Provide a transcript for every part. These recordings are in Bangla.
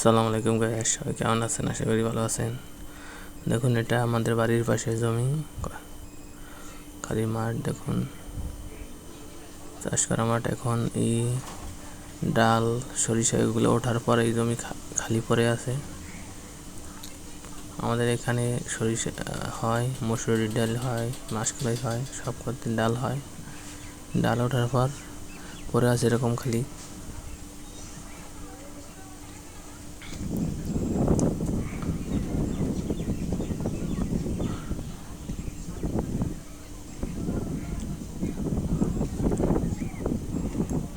আসসালামু আলাইকুম গাইস, সবাই কেমন আছেন? আশা করি ভালো আছেন। দেখুন, এটা আমাদের বাড়ির পাশে জমি, খালি মাঠ। দেখুন, চাষ করা মাঠ। এখন এই ডাল, সরিষা এগুলো ওঠার পর এই জমি খালি পড়ে আছে। আমাদের এখানে সরিষা হয়, মসুরির ডাল হয়, মাসকলাই হয়, সব করতে ডাল হয়। ডাল ওঠার পর পড়ে আছে এরকম খালি।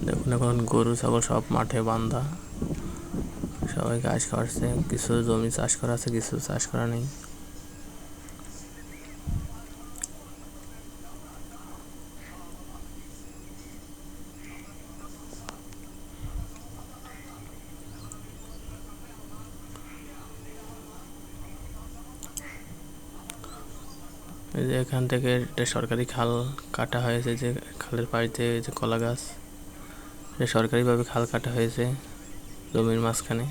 দেখুন, এখন গরু ছাগল সব মাঠে বান্ধা, সবাই ঘাস খাওয়াচ্ছে। কিছু জমি চাষ করা আছে, কিছু চাষ করা নেই। এই যে এখান থেকে একটা সরকারি খাল কাটা হয়েছে, যে খালের পাড়িতে যে কলা গাছ, এটা সরকারিভাবে খাল কাটা হয়েছে জমির মাঝখানে।